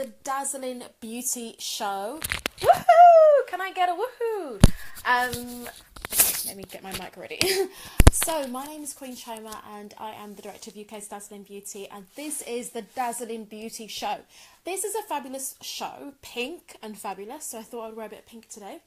the Dazzling Beauty Show. Woohoo! Can I get a woohoo? Okay, let me get my mic ready. So, my name is Queen Choma and I am the director of UK's Dazzling Beauty, and this is the Dazzling Beauty Show. This is a fabulous show, pink and fabulous, so I thought I'd wear a bit of pink today.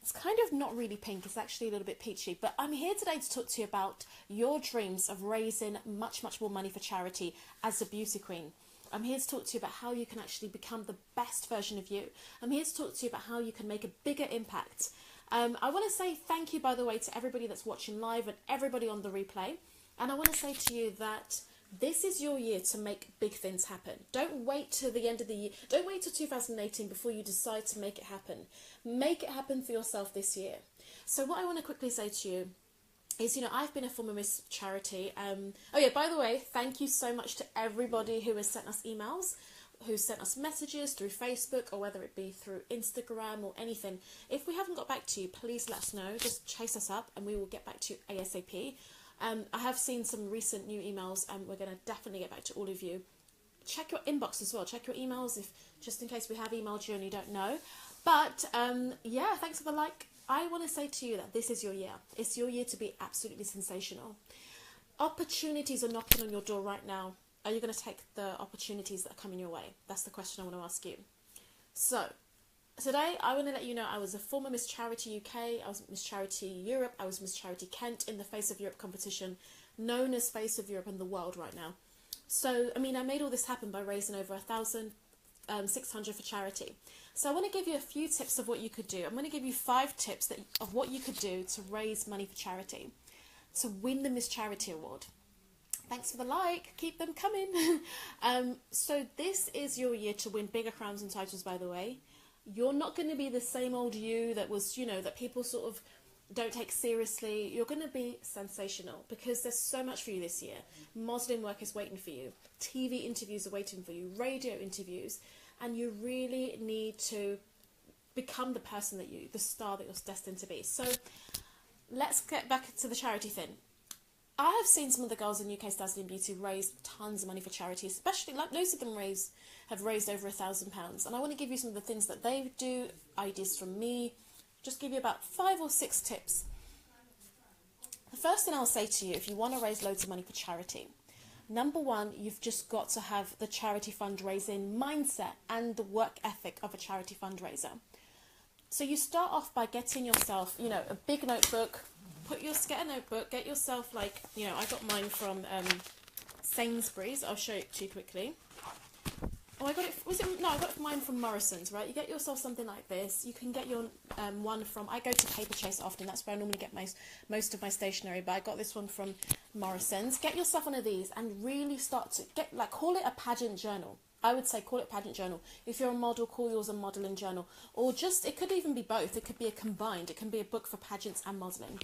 It's kind of not really pink, it's actually a little bit peachy, but I'm here today to talk to you about your dreams of raising much more money for charity as a beauty queen. I'm here to talk to you about how you can actually become the best version of you. I'm here to talk to you about how you can make a bigger impact. I want to say thank you, by the way, to everybody that's watching live and everybody on the replay. And I want to say to you that this is your year to make big things happen. Don't wait till the end of the year. Don't wait till 2018 before you decide to make it happen. Make it happen for yourself this year. So what I want to quickly say to you is, I've been a former Miss Charity. Oh yeah, by the way, thank you so much to everybody who has sent us emails, who sent us messages through Facebook, or whether it be through Instagram or anything. If we haven't got back to you, please let us know. Just chase us up and we will get back to you ASAP. I have seen some recent new emails and we're going to definitely get back to all of you. Check your inbox as well. Check your emails, if just in case we have emailed you and you don't know. But yeah, thanks for the like. I want to say to you that this is your year. It's your year to be absolutely sensational. Opportunities are knocking on your door right now. Are you going to take the opportunities that are coming your way? That's the question I want to ask you. So, today I want to let you know I was a former Miss Charity UK, I was Miss Charity Europe, I was Miss Charity Kent in the Face of Europe competition, known as Face of Europe in the world right now. So, I made all this happen by raising over 1,600 for charity. So I want to give you a few tips of what you could do. I'm going to give you 5 tips of what you could do to raise money for charity, to win the Miss Charity Award. Thanks for the like, keep them coming. So this is your year to win bigger crowns and titles, by the way. You're not going to be the same old you that was, that people sort of don't take seriously. You're going to be sensational because there's so much for you this year. Modelling work is waiting for you. TV interviews are waiting for you. Radio interviews. And you really need to become the star that you're destined to be. So let's get back to the charity thing. I have seen some of the girls in UK's Dazzling Beauty raise tons of money for charity, especially like most of them have raised over £1,000. And I want to give you some of the things that they do, ideas from me, just give you about 5 or 6 tips. The first thing I'll say to you, if you want to raise loads of money for charity, number 1, you've just got to have the charity fundraising mindset and the work ethic of a charity fundraiser. So you start off by getting yourself, a big notebook. Get a notebook, get yourself I got mine from Sainsbury's. I'll show it to you quickly. Oh, I got mine from Morrison's, right? You get yourself something like this. You can get your one from, I go to Paper Chase often, that's where I normally get most of my stationery, but I got this one from Morrison's. Get yourself one of these and really start to call it a pageant journal. I would say call it pageant journal. If you're a model, call yours a modelling journal. Or it could even be both. It could be it can be a book for pageants and modelling.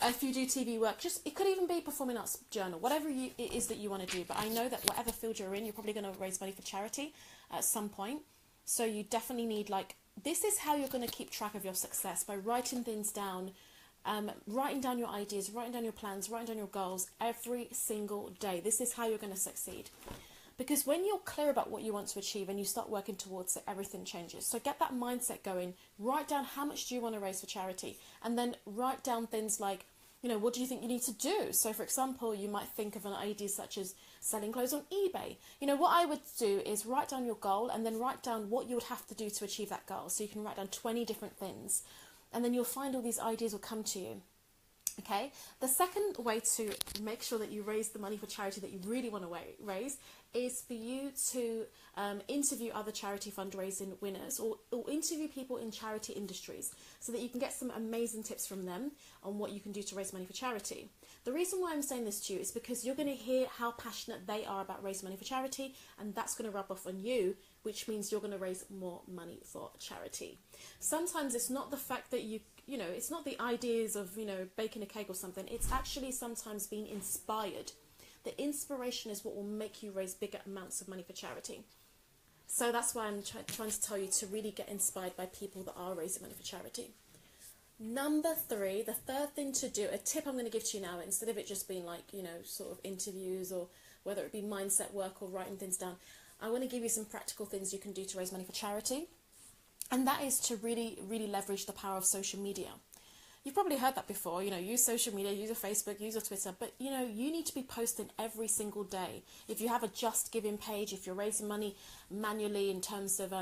If you do TV work, it could even be performing arts journal, whatever it is that you want to do. But I know that whatever field you're in, you're probably going to raise money for charity at some point. So you definitely need, this is how you're going to keep track of your success, by writing things down, writing down your ideas, writing down your plans, writing down your goals every single day. This is how you're going to succeed. Because when you're clear about what you want to achieve and you start working towards it, everything changes. So get that mindset going. Write down how much do you want to raise for charity. And then write down things like, what do you think you need to do? So, for example, you might think of an idea such as selling clothes on eBay. What I would do is write down your goal and then write down what you would have to do to achieve that goal. So you can write down 20 different things. And then you'll find all these ideas will come to you. Okay, the second way to make sure that you raise the money for charity that you really want to raise is for you to interview other charity fundraising winners or interview people in charity industries so that you can get some amazing tips from them on what you can do to raise money for charity. The reason why I'm saying this to you is because you're going to hear how passionate they are about raising money for charity, and that's going to rub off on you, which means you're going to raise more money for charity. Sometimes it's not the fact that it's not the ideas of, baking a cake or something. It's actually sometimes being inspired. The inspiration is what will make you raise bigger amounts of money for charity. So that's why I'm trying to tell you to really get inspired by people that are raising money for charity. Number 3, the third thing to do, a tip I'm going to give to you now, instead of it just being sort of interviews or whether it be mindset work or writing things down, I want to give you some practical things you can do to raise money for charity. And that is to really, really leverage the power of social media. You've probably heard that before, use social media, use your Facebook, use your Twitter, but you need to be posting every single day. If you have a Just Giving page, if you're raising money manually in terms of,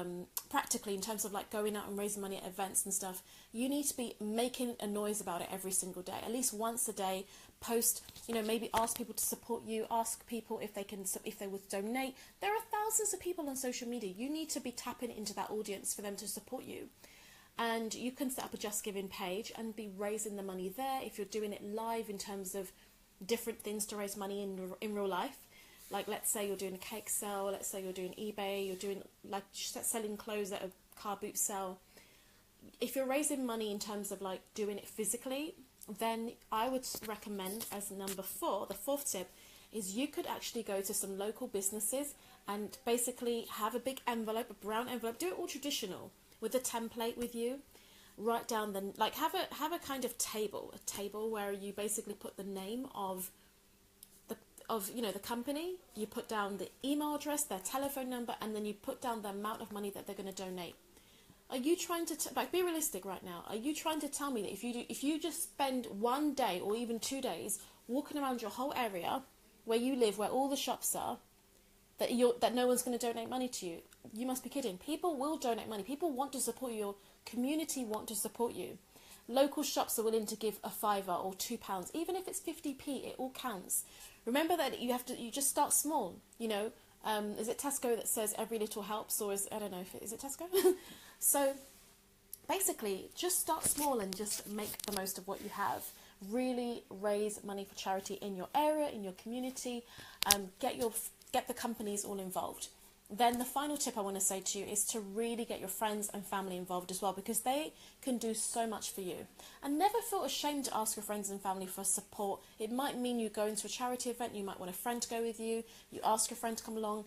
practically in terms of like going out and raising money at events and stuff, you need to be making a noise about it every single day. At least once a day, post, maybe ask people to support you, ask people if they would donate. There are thousands of people on social media. You need to be tapping into that audience for them to support you. And you can set up a Just Giving page and be raising the money there. If you're doing it live in terms of different things to raise money in real life, like let's say you're doing a cake sale, let's say you're doing eBay, you're doing like selling clothes at a car boot sale. If you're raising money in terms of like doing it physically, then I would recommend as number 4, the 4th tip, is you could actually go to some local businesses and basically have a big envelope, a brown envelope, do it all traditional, with a template with you. Write down have a kind of table where you basically put the name of the company, you put down the email address, their telephone number, and then you put down the amount of money that they're going to donate. Are you trying to be realistic right now? Are you trying to tell me that if you just spend one day or even 2 days walking around your whole area where you live, where all the shops are, that no one's going to donate money to you? You must be kidding. People will donate money. People want to support you. Your community want to support you. Local shops are willing to give a £5 or £2, even if it's 50p. It all counts. Remember that you just start small. Is it Tesco that says every little helps, or is it Tesco? So basically, just start small and just make the most of what you have. Really raise money for charity in your area, in your community. Get the companies all involved. Then the final tip I want to say to you is to really get your friends and family involved as well, because they can do so much for you. And never feel ashamed to ask your friends and family for support. It might mean you go into a charity event, you might want a friend to go with you, you ask your friend to come along,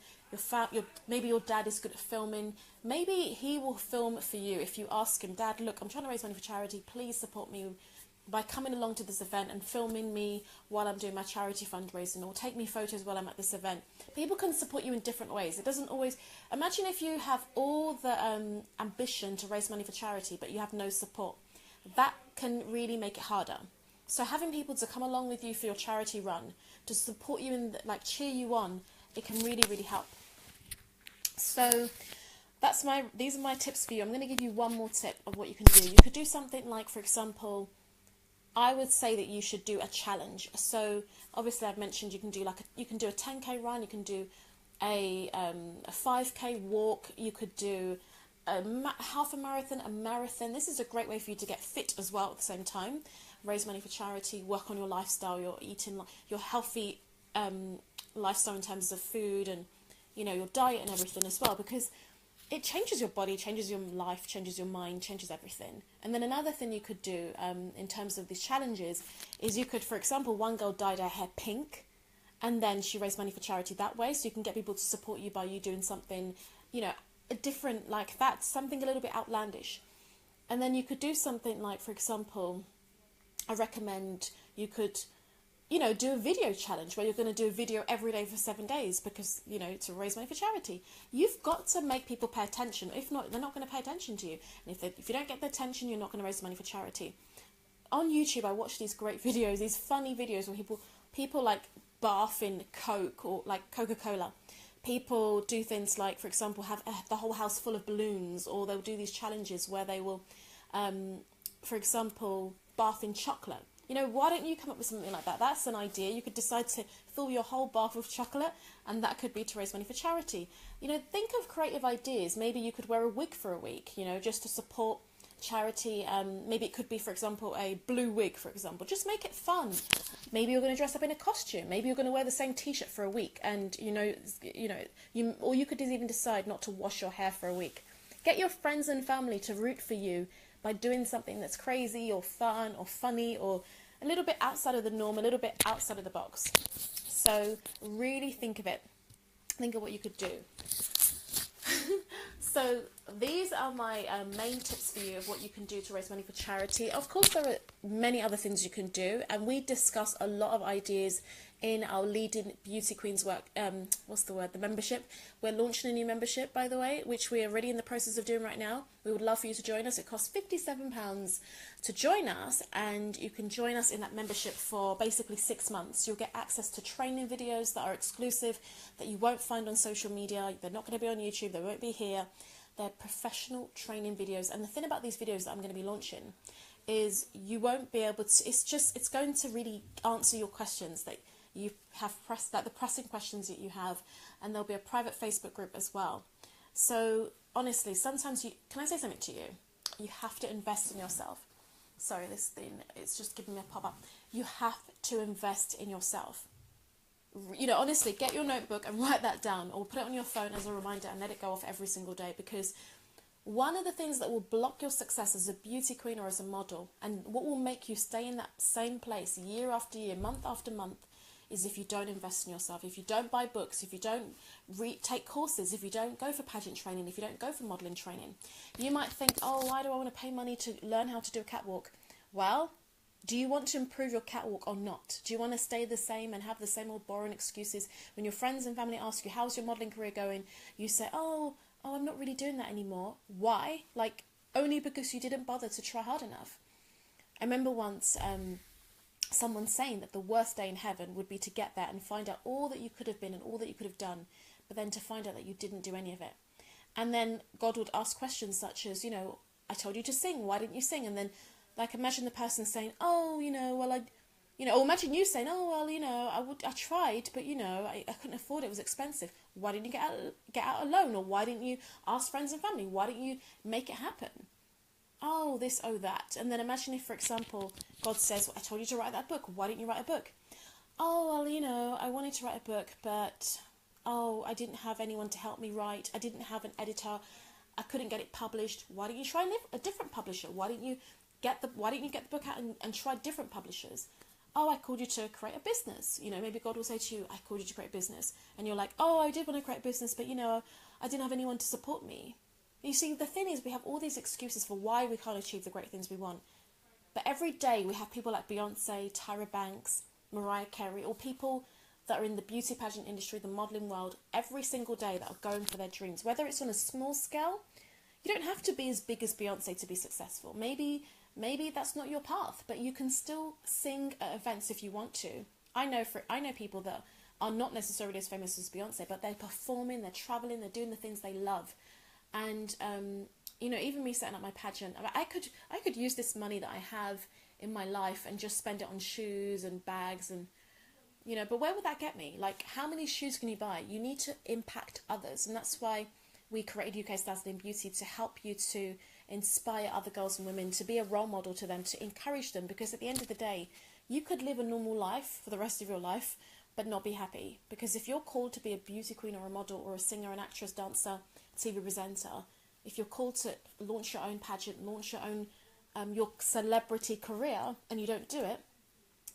maybe your dad is good at filming, maybe he will film for you if you ask him, Dad, look, I'm trying to raise money for charity, please support me by coming along to this event and filming me while I'm doing my charity fundraising, or take me photos while I'm at this event. People can support you in different ways. It doesn't always... Imagine if you have all the ambition to raise money for charity, but you have no support. That can really make it harder. So having people to come along with you for your charity run, to support you and cheer you on, it can really, really help. So these are my tips for you. I'm going to give you one more tip of what you can do. You could do something like, for example, I would say that you should do a challenge. So obviously I've mentioned you can do a 10k run, you can do a 5k walk, you could do half a marathon, a marathon. This is a great way for you to get fit as well at the same time. Raise money for charity, work on your lifestyle, your eating, your healthy lifestyle in terms of food and your diet and everything as well, because it changes your body, changes your life, changes your mind, changes everything. And then another thing you could do in terms of these challenges is you could, for example, one girl dyed her hair pink and then she raised money for charity that way. So you can get people to support you by you doing something, different like that, something a little bit outlandish. And then you could do something like, for example, I recommend you could do a video challenge where you're going to do a video every day for 7 days because, to raise money for charity. You've got to make people pay attention. If not, they're not going to pay attention to you. And if you don't get their attention, you're not going to raise money for charity. On YouTube, I watch these great videos, these funny videos where people like bath in Coke or like Coca-Cola. People do things like, for example, have the whole house full of balloons, or they'll do these challenges where they will, for example, bath in chocolate. Why don't you come up with something like that? That's an idea. You could decide to fill your whole bath with chocolate, and that could be to raise money for charity. Think of creative ideas. Maybe you could wear a wig for a week, just to support charity. Maybe it could be, for example, a blue wig, for example. Just make it fun. Maybe you're going to dress up in a costume. Maybe you're going to wear the same t-shirt for a week, and or you could even decide not to wash your hair for a week. Get your friends and family to root for you by doing something that's crazy or fun or funny or a little bit outside of the norm, a little bit outside of the box. So really think of it. Think of what you could do. So these are my main tips for you of what you can do to raise money for charity. Of course, there are many other things you can do, and we discuss a lot of ideas in our Leading Beauty Queens work, the membership. We're launching a new membership, by the way, which we're already in the process of doing right now. We would love for you to join us. It costs £57 to join us, and you can join us in that membership for basically 6 months. You'll get access to training videos that are exclusive, that you won't find on social media. They're not going to be on YouTube, they won't be here. They're professional training videos, and the thing about these videos that I'm going to be launching is you won't be able to, it's going to really answer your questions that you have the pressing questions that you have, and there'll be a private Facebook group as well. So honestly, sometimes can I say something to you? You have to invest in yourself. Sorry, this thing, it's just giving me a pop-up. You have to invest in yourself. You know, honestly, get your notebook and write that down, or put it on your phone as a reminder and let it go off every single day, because one of the things that will block your success as a beauty queen or as a model, and what will make you stay in that same place year after year, month after month, is if you don't invest in yourself, if you don't buy books, if you don't take courses, if you don't go for pageant training, if you don't go for modelling training. You might think, oh, why do I want to pay money to learn how to do a catwalk? Well, do you want to improve your catwalk or not? Do you want to stay the same and have the same old boring excuses? When your friends and family ask you, how's your modelling career going? You say, oh, I'm not really doing that anymore. Why? Like, only because you didn't bother to try hard enough. I remember once someone saying that the worst day in heaven would be to get there and find out all that you could have been and all that you could have done, but then to find out that you didn't do any of it. And then God would ask questions such as, you know, I told you to sing, why didn't you sing? And then, like, imagine the person saying, oh, you know, well, or imagine you saying, oh, well, you know, I tried, but, you know, I couldn't afford it, it was expensive. Why didn't you get out alone? Or why didn't you ask friends and family? Why didn't you make it happen? Oh, this, oh, that. And then imagine if, for example, God says, well, I told you to write that book. Why didn't you write a book? Oh, well, you know, I wanted to write a book, but, oh, I didn't have anyone to help me write. I didn't have an editor. I couldn't get it published. Why didn't you try a different publisher? Why didn't you get the book out and try different publishers? Oh, I called you to create a business. You know, maybe God will say to you, I called you to create a business. And you're like, oh, I did want to create a business, but, you know, I didn't have anyone to support me. You see, the thing is, we have all these excuses for why we can't achieve the great things we want. But every day we have people like Beyonce, Tyra Banks, Mariah Carey, or people that are in the beauty pageant industry, the modelling world, every single day that are going for their dreams. Whether it's on a small scale, you don't have to be as big as Beyonce to be successful. Maybe that's not your path, but you can still sing at events if you want to. I know people that are not necessarily as famous as Beyonce, but they're performing, they're travelling, they're doing the things they love. And you know, even me setting up my pageant, I could use this money that I have in my life and just spend it on shoes and bags, and you know, but where would that get me? Like, how many shoes can you buy? You need to impact others, and that's why we created UK's Dazzling Beauty, to help you to inspire other girls and women, to be a role model to them, to encourage them, because at the end of the day, you could live a normal life for the rest of your life but not be happy. Because if you're called to be a beauty queen or a model or a singer, an actress, dancer, TV presenter, if you're called to launch your own pageant, launch your own your celebrity career, and you don't do it,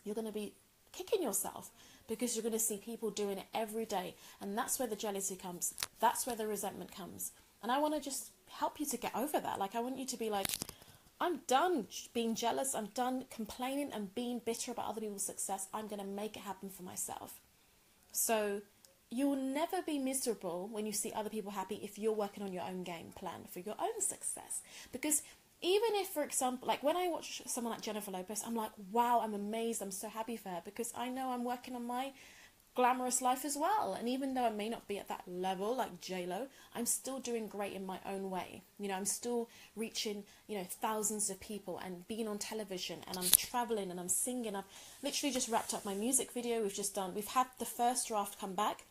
you're going to be kicking yourself, because you're going to see people doing it every day, and that's where the jealousy comes, that's where the resentment comes. And I want to just help you to get over that. Like, I want you to be like, I'm done being jealous, I'm done complaining and being bitter about other people's success. I'm going to make it happen for myself. So you'll never be miserable when you see other people happy if you're working on your own game plan for your own success. Because even if, for example, like when I watch someone like Jennifer Lopez, I'm like, wow, I'm amazed, I'm so happy for her, because I know I'm working on my glamorous life as well. And even though I may not be at that level like J-Lo, I'm still doing great in my own way. You know, I'm still reaching, you know, thousands of people and being on television, and I'm traveling and I'm singing. I've literally just wrapped up my music video. We've had the first draft come back.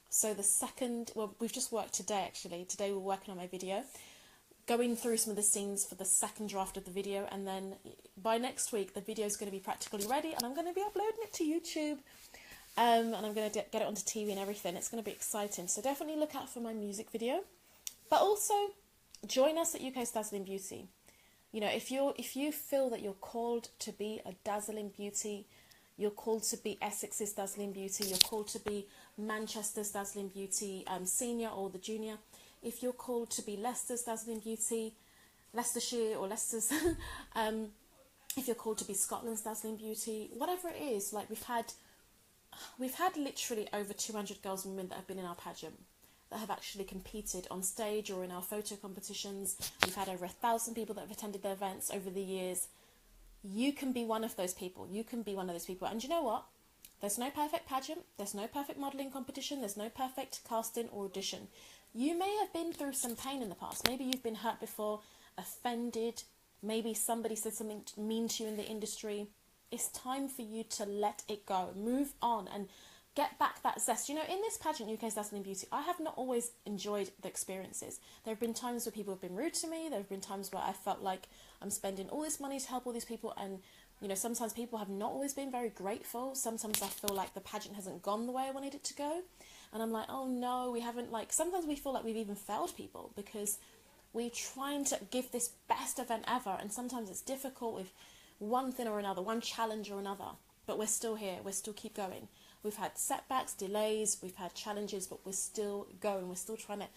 So the second, well, we've just worked today actually. Today we're working on my video, going through some of the scenes for the second draft of the video, and then by next week the video is going to be practically ready, and I'm going to be uploading it to YouTube. And I'm going to get it onto TV and everything. It's going to be exciting. So definitely look out for my music video. But also, join us at UK's Dazzling Beauty. You know, if you feel that you're called to be a dazzling beauty, you're called to be Essex's Dazzling Beauty, you're called to be Manchester's Dazzling Beauty, senior or the junior. If you're called to be Leicester's Dazzling Beauty, Leicestershire or Leicester's, if you're called to be Scotland's Dazzling Beauty, whatever it is, like we've had we've had literally over 200 girls and women that have been in our pageant, that have actually competed on stage or in our photo competitions. We've had over 1,000 people that have attended the events over the years. You can be one of those people. You can be one of those people. And you know what? There's no perfect pageant. There's no perfect modelling competition. There's no perfect casting or audition. You may have been through some pain in the past. Maybe you've been hurt before, offended. Maybe somebody said something mean to you in the industry. It's time for you to let it go. Move on and get back that zest. You know, in this pageant, UK's Dazzling Beauty, I have not always enjoyed the experiences. There have been times where people have been rude to me. There have been times where I felt like I'm spending all this money to help all these people, and you know, sometimes people have not always been very grateful. Sometimes I feel like the pageant hasn't gone the way I wanted it to go. And I'm like, oh no, we haven't, like, sometimes we feel like we've even failed people because we're trying to give this best event ever. And sometimes it's difficult with one thing or another, one challenge or another. But we're still here. We're still keep going. We've had setbacks, delays, we've had challenges, but we're still going. We're still trying to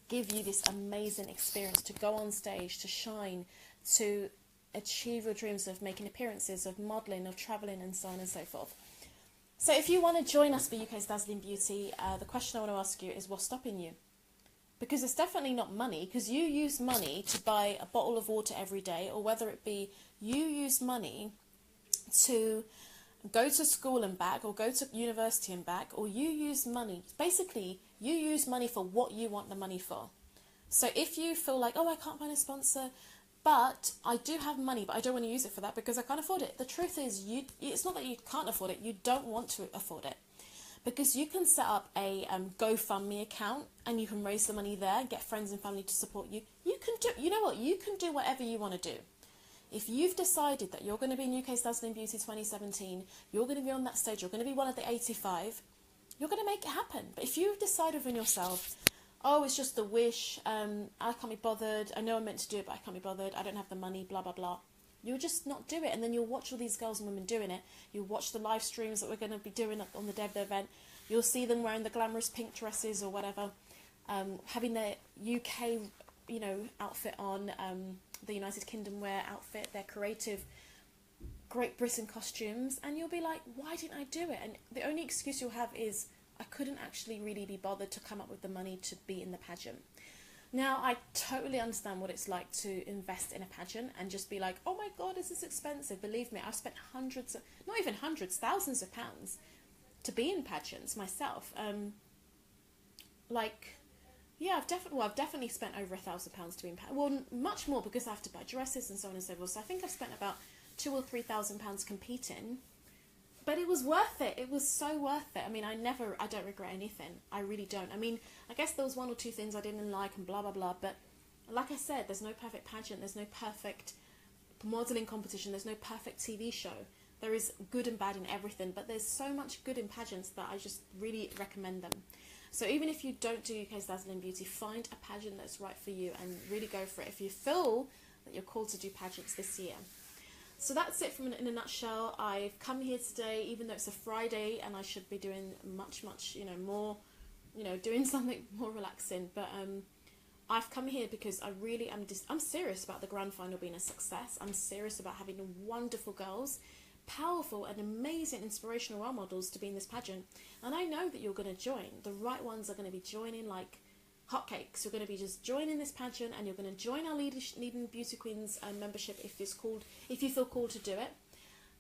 give you this amazing experience to go on stage, to shine, to achieve your dreams of making appearances, of modelling, of travelling, and so on and so forth. So if you want to join us for UK's Dazzling Beauty, the question I want to ask you is, what's stopping you? Because it's definitely not money, because you use money to buy a bottle of water every day, or whether it be you use money to go to school and back, or go to university and back, or you use money, basically you use money for what you want the money for. So if you feel like, oh, I can't find a sponsor, but I do have money, but I don't want to use it for that because I can't afford it. The truth is, it's not that you can't afford it, you don't want to afford it. Because you can set up a GoFundMe account and you can raise the money there, get friends and family to support you. You can do, you know what, you can do whatever you want to do. If you've decided that you're going to be in UK's Dazzling Beauty 2017, you're going to be on that stage, you're going to be one of the 85, you're going to make it happen. But if you've decided within yourself, oh, it's just a wish, I can't be bothered, I know I'm meant to do it, but I can't be bothered, I don't have the money, blah, blah, blah. You'll just not do it, and then you'll watch all these girls and women doing it. You'll watch the live streams that we're going to be doing on the day of the event. You'll see them wearing the glamorous pink dresses or whatever, having their UK, you know, outfit on, the United Kingdom wear outfit, their creative Great Britain costumes, and you'll be like, why didn't I do it? And the only excuse you'll have is, I couldn't actually really be bothered to come up with the money to be in the pageant. Now, I totally understand what it's like to invest in a pageant and just be like, oh my God, is this expensive? Believe me, I've spent hundreds, not even hundreds, thousands of pounds to be in pageants myself. Yeah, I've definitely spent over £1,000 to be in pageants. Well, much more because I have to buy dresses and so on and so forth. So I think I've spent about £2,000 or £3,000 competing. But it was worth it. It was so worth it. I mean, I don't regret anything. I really don't. I mean, I guess there was one or two things I didn't like and blah, blah, blah. But like I said, there's no perfect pageant. There's no perfect modelling competition. There's no perfect TV show. There is good and bad in everything. But there's so much good in pageants that I just really recommend them. So even if you don't do UK's Dazzling Beauty, find a pageant that's right for you and really go for it if you feel that you're called to do pageants this year. So that's it in a nutshell. I've come here today, even though it's a Friday, and I should be doing much, more, doing something more relaxing. But I've come here because I really am I'm serious about the grand final being a success. I'm serious about having wonderful girls, powerful and amazing inspirational role models to be in this pageant. And I know that you're going to join. The right ones are going to be joining like hotcakes. You're going to be just joining this pageant, and you're going to join our Leading Beauty Queens membership if you feel called to do it,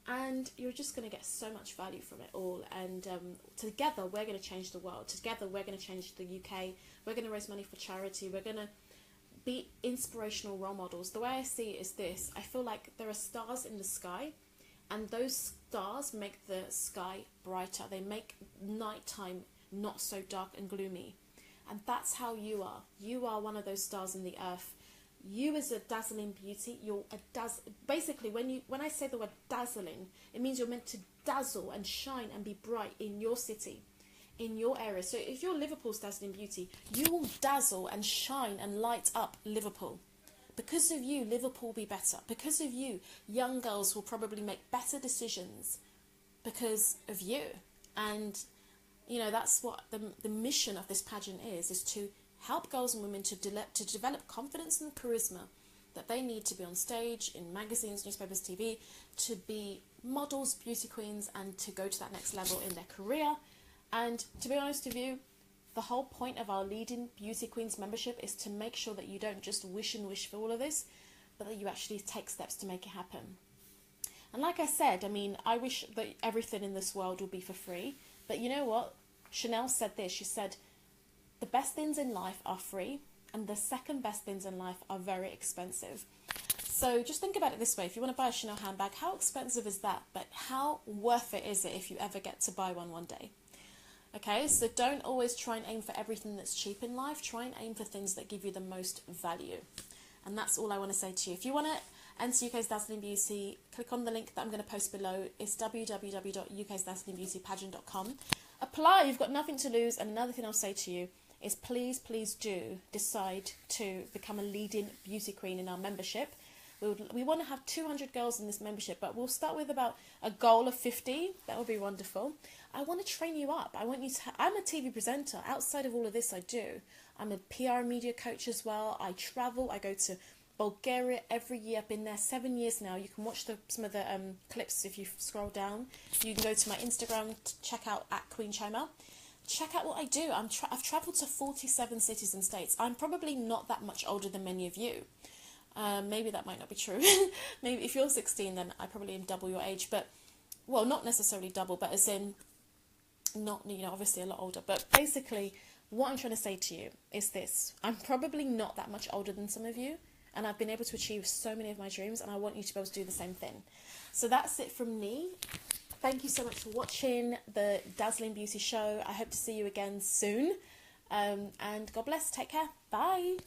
and you're just going to get so much value from it all. And together we're going to change the world. Together we're going to change the UK. We're going to raise money for charity. We're going to be inspirational role models. The way I see it is this: I feel like there are stars in the sky, and those stars make the sky brighter. They make nighttime not so dark and gloomy. And that's how you are. You are one of those stars in the earth. You as a dazzling beauty, you're a basically when I say the word dazzling, it means you're meant to dazzle and shine and be bright in your city, in your area. So if you're Liverpool's dazzling beauty, you will dazzle and shine and light up Liverpool. Because of you, Liverpool will be better. Because of you, young girls will probably make better decisions because of you. And that's what the mission of this pageant is to help girls and women to develop confidence and charisma, that they need to be on stage, in magazines, newspapers, TV, to be models, beauty queens, and to go to that next level in their career. And to be honest with you, the whole point of our Leading Beauty Queens membership is to make sure that you don't just wish and wish for all of this, but that you actually take steps to make it happen. And like I said, I mean, I wish that everything in this world would be for free, but you know what? Chanel said this, she said, the best things in life are free, and the second best things in life are very expensive. So just think about it this way. If you want to buy a Chanel handbag, how expensive is that? But how worth it is it if you ever get to buy one day? Okay, so don't always try and aim for everything that's cheap in life. Try and aim for things that give you the most value. And that's all I want to say to you. If you want to enter UK's Dazzling Beauty, click on the link that I'm going to post below. It's www.uksdazzlingbeautypageant.com. Apply, you've got nothing to lose. And another thing I'll say to you is please do decide to become a leading beauty queen in our membership. We want to have 200 girls in this membership, but we'll start with about a goal of 50. That would be wonderful. I want to train you up. I want you to. I'm a TV presenter. Outside of all of this, I do. I'm a PR and media coach as well. I travel. I go to Bulgaria every year. I've been there 7 years now. You can watch some of the clips if you scroll down. You can go to my Instagram to check out @QueenChoma. Check out what I do. I've travelled to 47 cities and states. I'm probably not that much older than many of you. Maybe that might not be true. Maybe if you're 16, then I probably am double your age. But, well, not necessarily double, but as in, not, you know, obviously a lot older. But basically, what I'm trying to say to you is this. I'm probably not that much older than some of you, and I've been able to achieve so many of my dreams, and I want you to be able to do the same thing. So that's it from me. Thank you so much for watching the Dazzling Beauty Show. I hope to see you again soon. And God bless. Take care. Bye.